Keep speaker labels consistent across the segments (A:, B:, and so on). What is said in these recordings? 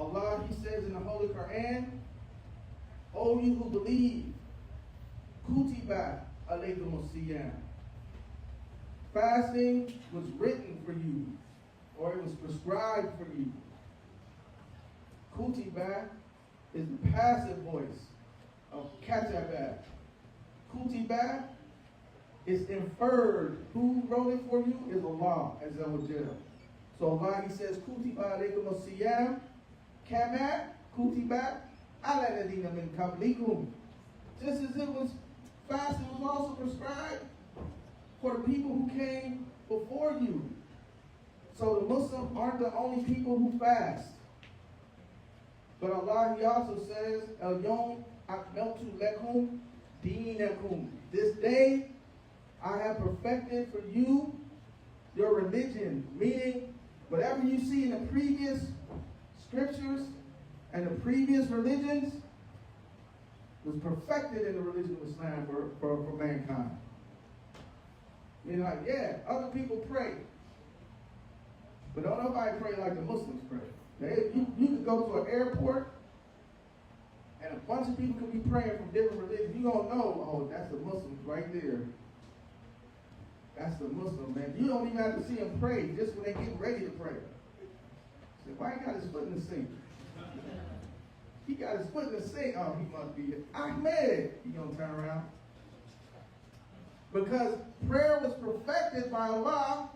A: Allah, He says in the Holy Quran, O you who believe, Kutiba alaykum siyam. Fasting was written for you, or it was prescribed for you. Kutiba is the passive voice of kataba. Kutiba is inferred. Who wrote it for you is Allah Azza wa Jalla. So Allah, He says, Kutiba alaykum siyam, kama kutiba ala ladina min qablikum. Just as it was fasting was also prescribed for the people who came before you. So the Muslims aren't the only people who fast. But Allah, He also says, El-Yom akmeltu lekum deenakum. This day I have perfected for you your religion. Meaning, whatever you see in the previous scriptures and the previous religions was perfected in the religion of Islam for mankind. Meaning like, yeah, other people pray. But don't nobody pray like the Muslims pray. You could go to an airport and a bunch of people could be praying from different religions. You don't know, oh, that's the Muslims right there. That's the Muslim, man. You don't even have to see them pray just when they get ready to pray. Say, why he got his foot in the sink? He got his foot in the sink. Oh, he must be Ahmed. He gonna turn around. Because prayer was perfected by Allah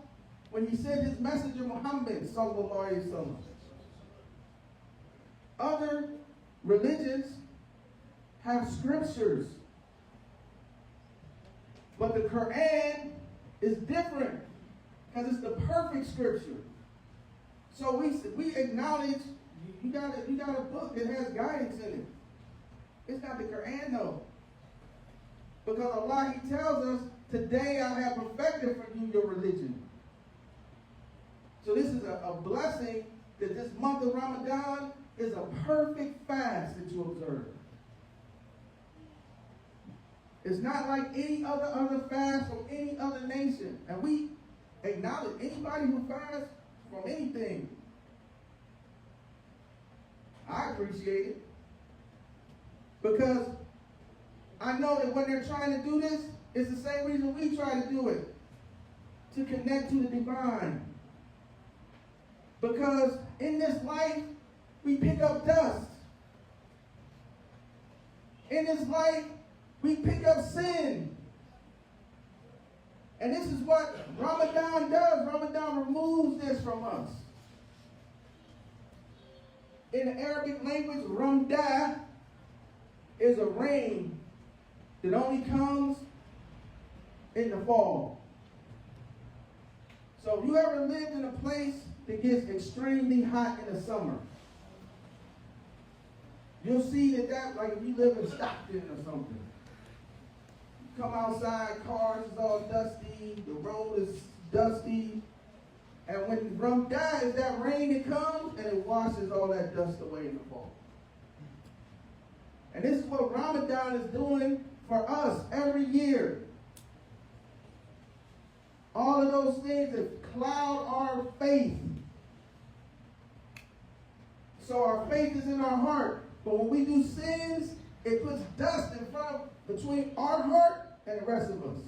A: when He sent His messenger Muhammad sallallahu alaihi wasallam. Other religions have scriptures, but the Quran is different because it's the perfect scripture. So we acknowledge you got a book that has guidance in it. It's not the Quran though. Because Allah, He tells us, today I have perfected for you your religion. So this is a blessing that this month of Ramadan is a perfect fast that you observe. It's not like any other fast from any other nation. And we acknowledge anybody who fasts from anything. I appreciate it. Because I know that when they're trying to do this, it's the same reason we try to do it. To connect to the divine. Because in this life, we pick up dust. In this life, we pick up sin. And this is what Ramadan does. Ramadan removes this from us. In the Arabic language, Ramdah is a rain that only comes in the fall. So if you ever lived in a place that gets extremely hot in the summer, you'll see that like if you live in Stockton or something, you come outside, cars is all dusty, the road is dusty, and when Ramdah is that rain that comes and it washes all that dust away in the fall. And this is what Ramadan is doing for us every year. All of those things that cloud our faith. So our faith is in our heart. But when we do sins, it puts dust in front between our heart and the rest of us.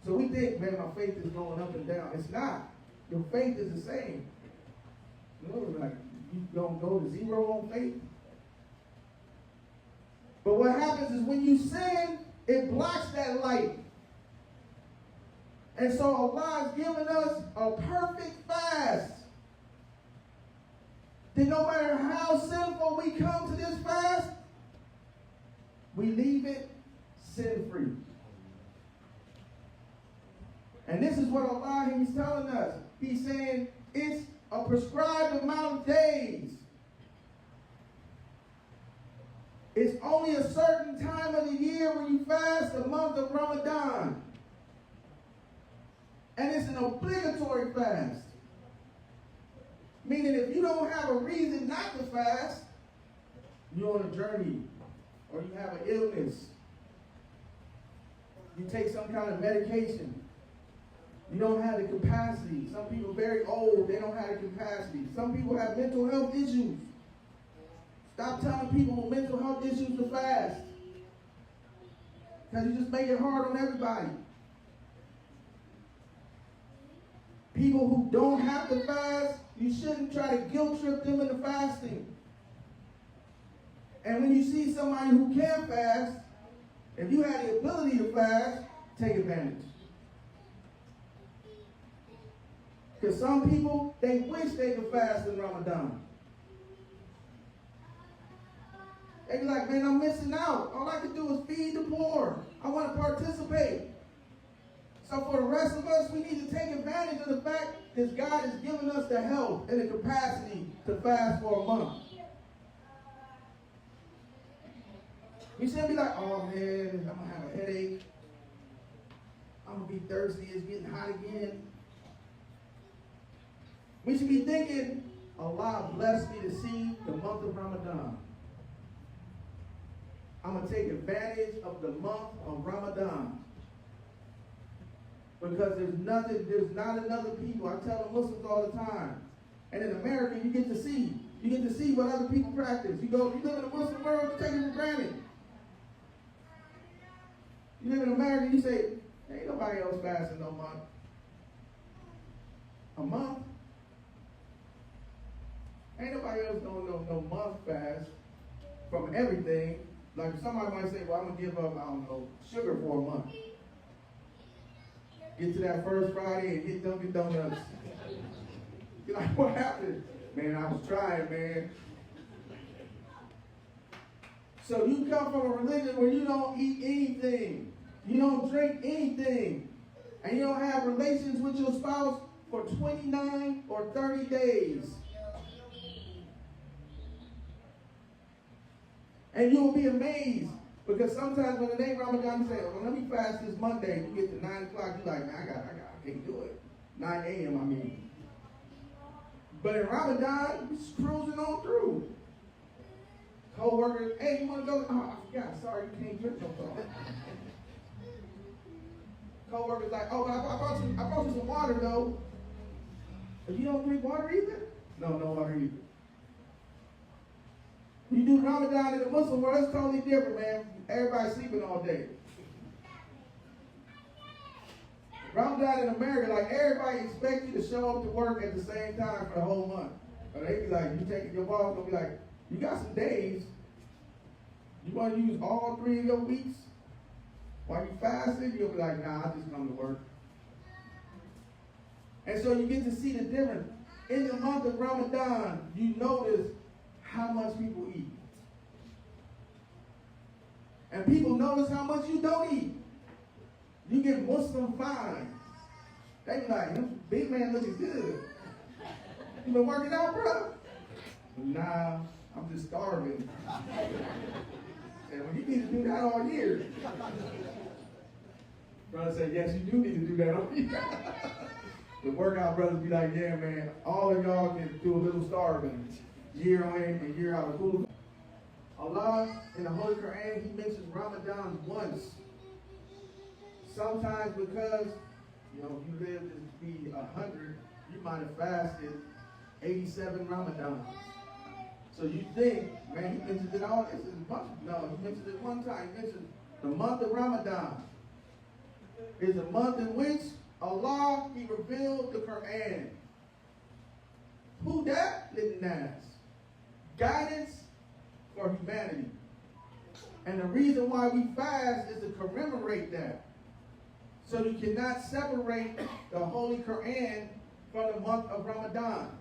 A: So we think, man, my faith is going up and down. It's not. Your faith is the same. You know, like you don't go to zero on faith. But what happens is when you sin, it blocks that light. And so Allah has given us a perfect fast. That no matter how sinful we come to this fast, we leave it sin-free. And this is what Allah is telling us. He's saying it's a prescribed amount of days. It's only a certain time of the year when you fast, the month of Ramadan. And it's an obligatory fast. Meaning if you don't have a reason not to fast, you're on a journey, or you have an illness, you take some kind of medication, you don't have the capacity. Some people are very old, they don't have the capacity. Some people have mental health issues. Stop telling people with mental health issues to fast. Because you just make it hard on everybody. People who don't have to fast, you shouldn't try to guilt trip them into fasting. And when you see somebody who can fast, if you have the ability to fast, take advantage. Because some people, they wish they could fast in Ramadan. They be like, man, I'm missing out. All I can do is feed the poor. I want to participate. So for the rest of us, we need to take advantage of the fact that God has given us the health and the capacity to fast for a month. We shouldn't be like, oh man, I'm going to have a headache. I'm going to be thirsty. It's getting hot again. We should be thinking, Allah blessed me to see the month of Ramadan. I'm going to take advantage of the month of Ramadan. Because there's not another people. I tell the Muslims all the time. And in America, you get to see what other people practice. You live in a Muslim world, you take it for granted. You live in America, you say, ain't nobody else fasting no month. A month? Ain't nobody else no month fast from everything. Like somebody might say, well, I'm going to give up, I don't know, sugar for a month. Get to that first Friday and hit Dunkin' Donuts. You're like, what happened? Man, I was trying, man. So you come from a religion where you don't eat anything. You don't drink anything. And you don't have relations with your spouse for 29 or 30 days. And you'll be amazed. Because sometimes when it ain't Ramadan, you say, well, let me fast this Monday. You get to 9 o'clock, you're like, man, I can't do it. 9 a.m., I mean. But in Ramadan, you're just cruising on through. Co-workers, hey, you want to go? Oh, I forgot. Sorry, you can't drink no more. Co-workers like, oh, but I brought you some water, though. But you don't drink water either? No water either. You do Ramadan in the Muslim world, it's totally different, man. Everybody's sleeping all day. Ramadan in America, like everybody expects you to show up to work at the same time for the whole month. Or they be like, you taking your boss, they'll be like, you got some days. You want to use all 3 of your weeks? While you fasting, you'll be like, nah, I just come to work. And so you get to see the difference. In the month of Ramadan, you notice how much people eat. And people notice how much you don't eat. You get Muslim fine. They be like, big man looking good. You been working out, bro? Nah, I'm just starving. And well, you need to do that all year. Brother said, yes, you do need to do that all year. The workout brothers be like, yeah, man, all of y'all can do a little starving. Year in and year out. Allah, in the Holy Quran, He mentions Ramadan once. Sometimes because, if you live to be 100, you might have fasted 87 Ramadans. So you think, man, He mentions it all. This is a bunch. No, He mentions it one time. He mentions the month of Ramadan is a month in which Allah, He revealed the Quran. Who that? Little Nas. Guidance for humanity. And the reason why we fast is to commemorate that. So you cannot separate the Holy Quran from the month of Ramadan.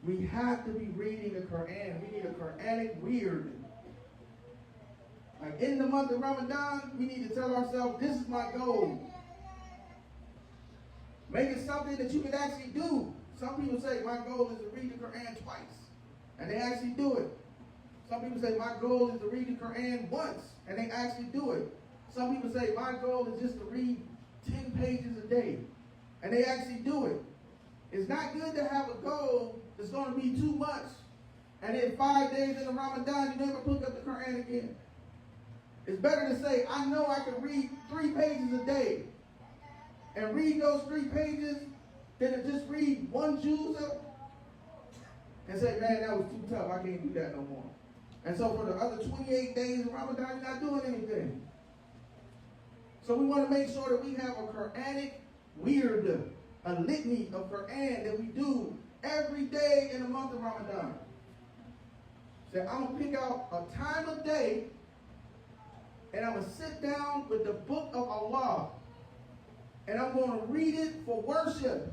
A: We have to be reading the Quran. We need a Quranic weird. Like in the month of Ramadan, we need to tell ourselves, this is my goal. Make it something that you can actually do. Some people say, my goal is to read the Quran twice. And they actually do it. Some people say, my goal is to read the Quran once. And they actually do it. Some people say, my goal is just to read 10 pages a day. And they actually do it. It's not good to have a goal that's going to be too much. And then 5 days in the Ramadan, you never pick up the Quran again. It's better to say, I know I can read 3 pages a day. And read those 3 pages than to just read one juzah and say, man, that was too tough. I can't do that no more. And so for the other 28 days of Ramadan, you're not doing anything. So we want to make sure that we have a Quranic wird, a litany of Quran that we do every day in the month of Ramadan. So I'm going to pick out a time of day, and I'm going to sit down with the book of Allah, and I'm going to read it for worship.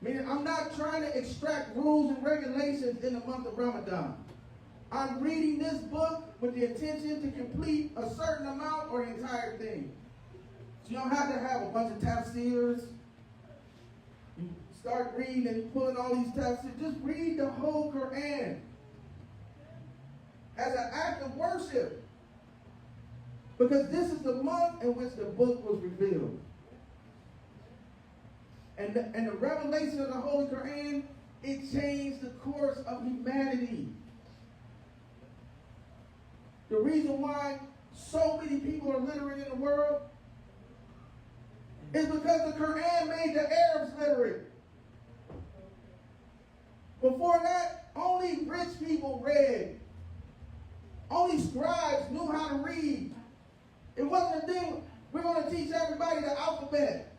A: Meaning I'm not trying to extract rules and regulations in the month of Ramadan. I'm reading this book with the intention to complete a certain amount or the entire thing. So you don't have to have a bunch of tafsirs. You start reading and you're pulling all these tafsirs. Just read the whole Quran as an act of worship. Because this is the month in which the book was revealed. And the revelation of the Holy Quran, it changed the course of humanity. The reason why so many people are literate in the world is because the Quran made the Arabs literate. Before that, only rich people read. Only scribes knew how to read. It wasn't a thing, we're going to teach everybody the alphabet.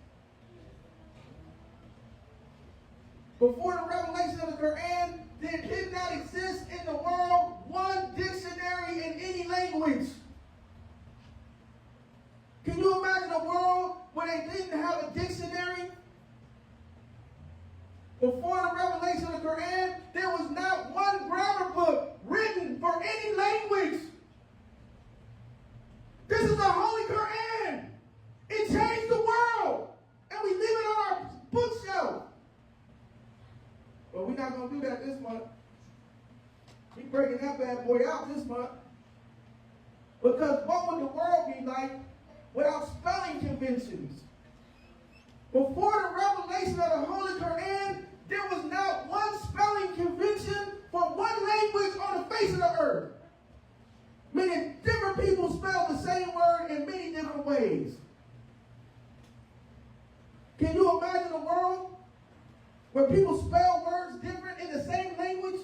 A: Before the revelation of the Quran, there did not exist in the world one dictionary in any language. Can you imagine a world where they didn't have a dictionary? Before the revelation of the Quran, there was not one grammar book written for any language. This is the Holy Quran. It changed the world, and we leave it on our bookshelf. But we're not going to do that this month. We're breaking that bad boy out this month. Because what would the world be like without spelling conventions? Before the revelation of the Holy Quran, there was not one spelling convention for one language on the face of the earth. Meaning different people spell the same word in many different ways. Can you imagine a world where people spell words different in the same language?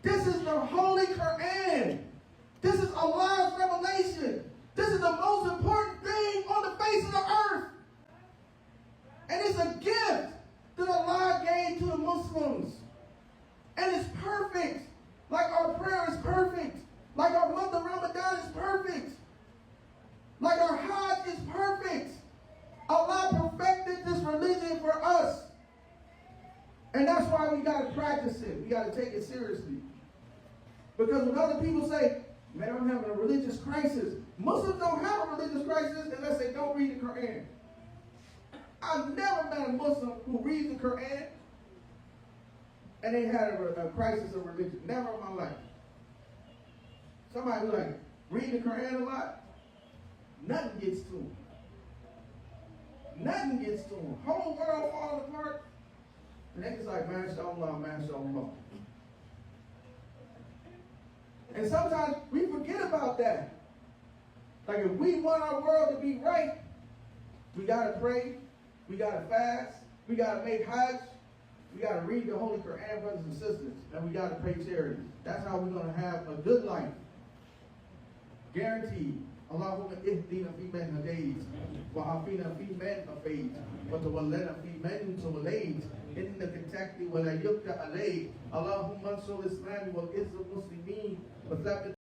A: This is the Holy Quran. This is Allah's revelation. This is the most important thing on the face of the earth. And it's a gift that Allah gave to the Muslims. And it's perfect. Like our prayer is perfect. Like our month of Ramadan is perfect. Like our Hajj is perfect. Allah perfected this religion for us. And that's why we got to practice it. We got to take it seriously. Because when other people say, man, I'm having a religious crisis, Muslims don't have a religious crisis unless they don't read the Quran. I've never met a Muslim who reads the Quran and they had a crisis of religion. Never in my life. Somebody who like read the Quran a lot, nothing gets to them. Nothing gets to them. Whole world falling apart. And they just like, mashallah, mashallah. And sometimes we forget about that. Like if we want our world to be right, we got to pray, we got to fast, we got to make hajj, we got to read the Holy Quran, brothers and sisters, and we got to pay charity. That's how we're going to have a good life. Guaranteed. Allahumma ihdina fi man hadayt, wa afina fi man afayt, wa tawallana fi man tawallayt, innaka tahdi wa la yuqda alayk. Allahumma ansur al-Islam wal izz al-Muslimin, wa thabbit